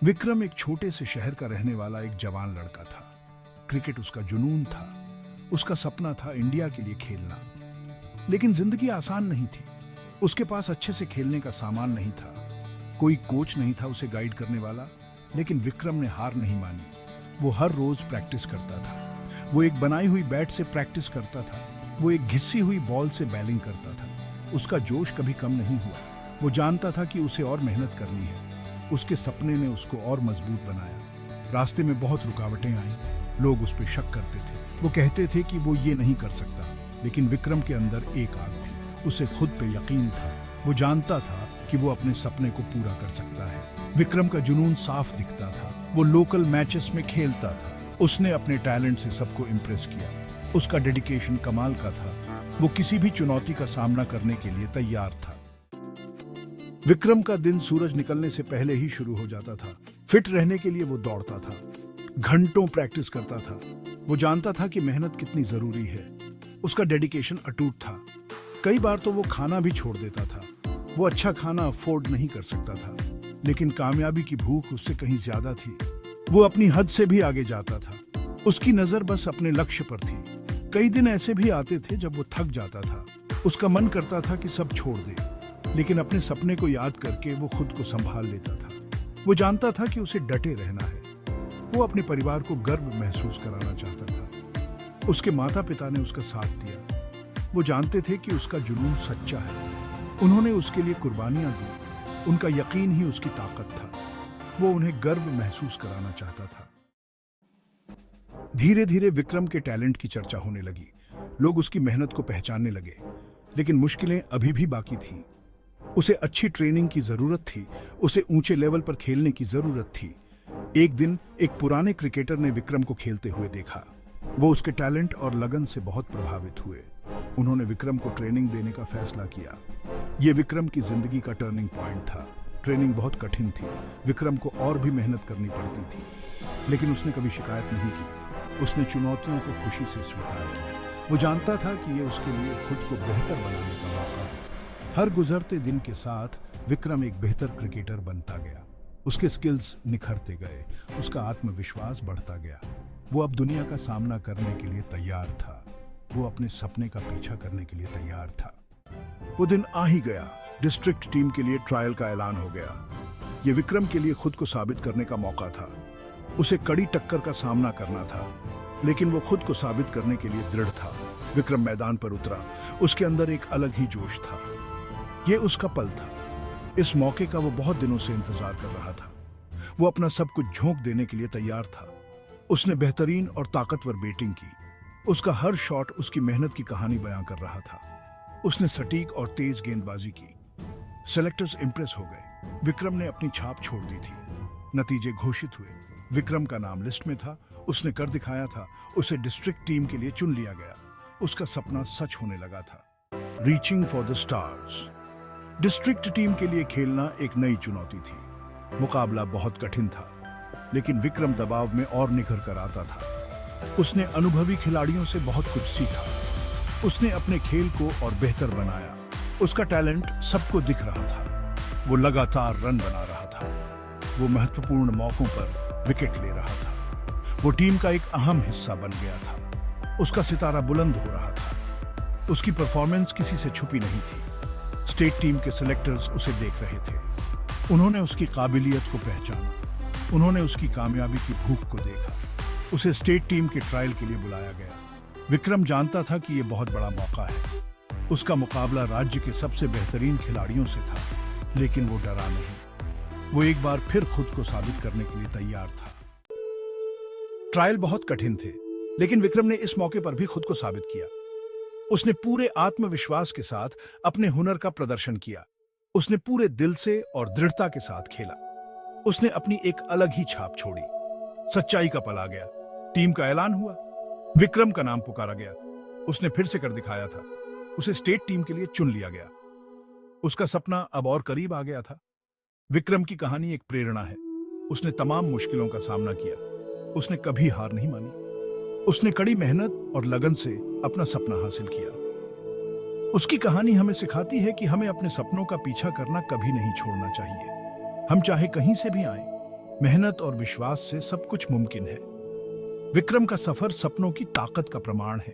विक्रम एक छोटे से शहर का रहने वाला एक जवान लड़का था। क्रिकेट उसका जुनून था। उसका सपना था इंडिया के लिए खेलना। लेकिन जिंदगी आसान नहीं थी। उसके पास अच्छे से खेलने का सामान नहीं था। कोई कोच नहीं था उसे गाइड करने वाला। लेकिन विक्रम ने हार नहीं मानी। वो हर रोज प्रैक्टिस करता था। वो एक बनाई हुई बैट से प्रैक्टिस करता था। वो एक घिसी हुई बॉल से बैटिंग करता था। उसका जोश कभी कम नहीं हुआ। वो जानता था कि उसे और मेहनत करनी है। उसके सपने ने उसको और मजबूत बनाया। रास्ते में बहुत रुकावटें आईं। लोग उस पर शक करते थे। वो कहते थे कि वो ये नहीं कर सकता। लेकिन विक्रम के अंदर एक आग थी। उसे खुद पे यकीन था। वो जानता था कि वो अपने सपने को पूरा कर सकता है। विक्रम का जुनून साफ दिखता था। वो लोकल मैचेस में खेलता था। उसने अपने टैलेंट से सबको इम्प्रेस किया। उसका डेडिकेशन कमाल का था। वो किसी भी चुनौती का सामना करने के लिए तैयार था। विक्रम का दिन सूरज निकलने से पहले ही शुरू हो जाता था। फिट रहने के लिए वो दौड़ता था। घंटों प्रैक्टिस करता था। वो जानता था कि मेहनत कितनी जरूरी है। उसका डेडिकेशन अटूट था। कई बार तो वो खाना भी छोड़ देता था। वो अच्छा खाना अफोर्ड नहीं कर सकता था। लेकिन कामयाबी की भूख उससे कहीं ज्यादा थी। वो अपनी हद से भी आगे जाता था। उसकी नजर बस अपने लक्ष्य पर थी। कई दिन ऐसे भी आते थे जब वो थक जाता था। उसका मन करता था कि सब छोड़ दे। लेकिन अपने सपने को याद करके वो खुद को संभाल लेता था। वो जानता था कि उसे डटे रहना है। वो अपने परिवार को गर्व महसूस कराना चाहता था। उसके माता पिता ने उसका साथ दिया। वो जानते थे कि उसका जुनून सच्चा है। उन्होंने उसके लिए कुर्बानियां दी। उनका यकीन ही उसकी ताकत था। वो उन्हें गर्व महसूस कराना चाहता था। धीरे धीरे विक्रम के टैलेंट की चर्चा होने लगी। लोग उसकी मेहनत को पहचानने लगे। लेकिन मुश्किलें अभी भी बाकी थीं। उसे अच्छी ट्रेनिंग की जरूरत थी। उसे ऊंचे लेवल पर खेलने की जरूरत थी। एक दिन एक पुराने क्रिकेटर ने विक्रम को खेलते हुए देखा। वो उसके टैलेंट और लगन से बहुत प्रभावित हुए। उन्होंने विक्रम को ट्रेनिंग देने का फैसला किया। ये विक्रम की जिंदगी का टर्निंग पॉइंट था। ट्रेनिंग बहुत कठिन थी। विक्रम को और भी मेहनत करनी पड़ती थी। लेकिन उसने कभी शिकायत नहीं की। उसने चुनौतियों को खुशी से स्वीकार किया। वो जानता था कि ये उसके लिए खुद को बेहतर बनाने का मौका है। हर गुजरते दिन के साथ विक्रम एक बेहतर क्रिकेटर बनता गया। उसके स्किल्स निखरते गए। उसका आत्मविश्वास बढ़ता गया। वो अब दुनिया का सामना करने के लिए तैयार था। वो अपने सपने का पीछा करने के लिए तैयार था। वो दिन आ ही गया। डिस्ट्रिक्ट टीम के लिए ट्रायल का ऐलान हो गया। ये विक्रम के लिए खुद को साबित करने का मौका था। उसे कड़ी टक्कर का सामना करना था। लेकिन वो खुद को साबित करने के लिए दृढ़ था। विक्रम मैदान पर उतरा। उसके अंदर एक अलग ही जोश था। ये उसका पल था। इस मौके का वो बहुत दिनों से इंतजार कर रहा था। वो अपना सब कुछ झोंक देने के लिए तैयार था। उसने बेहतरीन और ताकतवर बैटिंग की। उसका हर शॉट उसकी मेहनत की कहानी बयां कर रहा था। उसने सटीक और तेज गेंदबाजी की। सेलेक्टर्स इंप्रेस हो गए। विक्रम ने अपनी छाप छोड़ दी थी। नतीजे घोषित हुए। विक्रम का नाम लिस्ट में था। उसने कर दिखाया था। उसे डिस्ट्रिक्ट टीम के लिए चुन लिया गया। उसका सपना सच होने लगा था। Reaching for the stars. District team के लिए खेलना एक नई चुनौती थी। मुकाबला बहुत कठिन था। लेकिन विक्रम दबाव में और निखर कर आता था। उसने अनुभवी खिलाड़ियों से बहुत कुछ सीखा। उसने अपने खेल को और बेहतर बनाया। उसका टैलेंट सबको दिख रहा था। वो लगातार रन बना रहा था। वो महत्वपूर्ण मौकों पर विकेट ले रहा था। वो टीम का एक अहम हिस्सा बन गया था। उसका सितारा बुलंद हो रहा था। उसकी परफॉर्मेंस किसी से छुपी नहीं थी। स्टेट टीम के सिलेक्टर्स उसे देख रहे थे। उन्होंने उसकी काबिलियत को पहचाना। उन्होंने उसकी कामयाबी की भूख को देखा। उसे स्टेट टीम के ट्रायल के लिए बुलाया गया। विक्रम जानता था कि यह बहुत बड़ा मौका है। उसका मुकाबला राज्य के सबसे बेहतरीन खिलाड़ियों से था। लेकिन वो डरा नहीं। वो एक बार फिर खुद को साबित करने के लिए तैयार था। ट्रायल बहुत कठिन थे। लेकिन विक्रम ने इस मौके पर भी खुद को साबित किया। उसने पूरे आत्मविश्वास के साथ अपने हुनर का प्रदर्शन किया। उसने पूरे दिल से और दृढ़ता के साथ खेला। उसने अपनी एक अलग ही छाप छोड़ी। सच्चाई का पल आ गया। टीम का ऐलान हुआ। विक्रम का नाम पुकारा गया। उसने फिर से कर दिखाया था। उसे स्टेट टीम के लिए चुन लिया गया। उसका सपना अब और करीब आ गया था। विक्रम की कहानी एक प्रेरणा है। उसने तमाम मुश्किलों का सामना किया। उसने कभी हार नहीं मानी। उसने कड़ी मेहनत और लगन से अपना सपना हासिल किया। उसकी कहानी हमें सिखाती है कि हमें अपने सपनों का पीछा करना कभी नहीं छोड़ना चाहिए। हम चाहे कहीं से भी आए, मेहनत और विश्वास से सब कुछ मुमकिन है। विक्रम का सफर सपनों की ताकत का प्रमाण है।